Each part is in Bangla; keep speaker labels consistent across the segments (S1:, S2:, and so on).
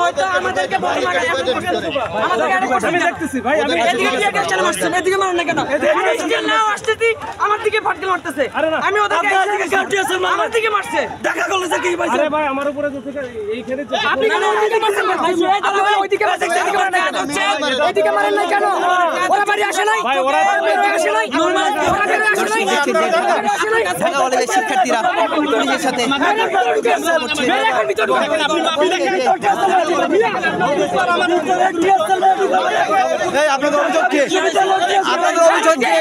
S1: হয়তো আমাদেরকে বল মারায় এমন করছে আমাদের আমি দেখতেছি ভাই আমি এদিকে দিয়ে কেন মারছেন এদিকে মারেন না কেন আমি স্টিল নাও আসতেছি আমার দিকে ফাটকে মারতেছে আমি ওদেরকে এদিকে কাটিয়েছেন আমার দিকে মারছে দেখা করলে যে কি ভাই আরে ভাই আমার উপরে তো থেকে এইখানে আপনি কেন ওইদিকে মারছেন ভাই ওইদিকে মারছেন এদিকে মারেন না এদিকে মারেন না কেন ওরা বাড়ি আসে নাই ভাই ওরা আসে নাই নরমাল ওরা আসে নাই ঢাকা কলেজের শিক্ষার্থীরা পুলিশের সাথে
S2: এই আপনাদের অভিযোগ কি আপনাদের অভিযোগ কি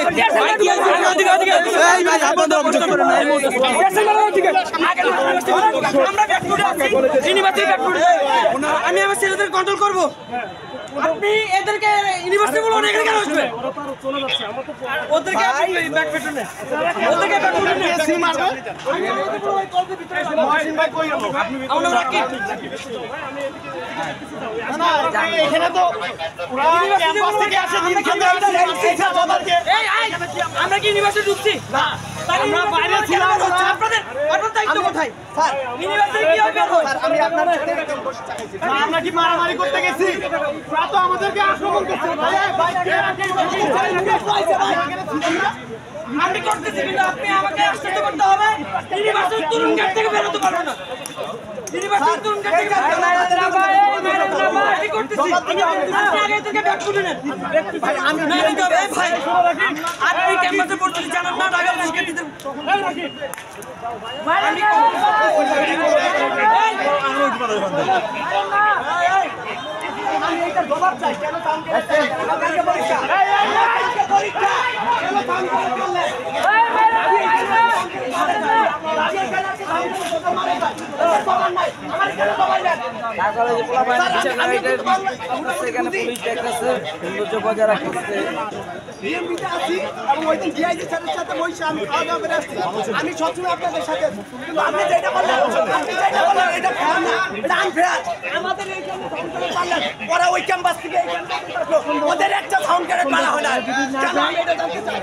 S2: এই ভাই আপনাদের অভিযোগ করেন না
S1: আমি আমার ছেলেদের কন্ট্রোল করব আপনি এদেরকে ইউনিভার্সিটি বলো না এখানে কেন আসবে ওদেরকে ব্যাক পেটনে ওদেরকে ব্যাক পেটনে সি মারবে মহসিন ভাই কই গেল আমরা রাখি না এখানে তো পুরো ক্যাম্পাস থেকে আসে দিন খেতে এই আমরা কি ইউনিভার্সিটি ঢুকছি না আমরা বাইরে ছিলাম আপনাদের দায়িত্ব কোথায় স্যার ইউনিভার্সিটি কি হবে স্যার আমি আপনার সাথে একদম বসে চাইছি আমরা কি মারামারি করতে গেছি ওরা তো আমাদেরকে আক্রমণ করছে ভাই আমি করতেছি কিন্তু আপনি আমাকে আশ্চর্য করতে হবে ইউনিভার্সিটির তরুণ গেট থেকে বের হতে পারবে না ইউনিভার্সিটির তরুণ গেট থেকে আমি করতেছি আপনি আগে থেকে ব্যাক করে নেন ভাই আমি মেরে দেব ভাই আপনি ক্যাম্পাসে পড়তে জানেন না ঢাকা শিক্ষার্থীদের ভাই আমি আমি এটা জবাব চাই কেন কাম করতে আমাকে পরীক্ষা পরীক্ষা কেন কাম করলে আমি সবসময় আপনাদের সাথে আপনি যেটা বললেন এটা ফেয়ার না এটা আনফেয়ার আমাদের এইখানে ওরা ওই ক্যাম্পাস থেকে ওদের একটা সাউন্ড ক্যারেট মারা হয় না কেন আমি এটা জানতে চাই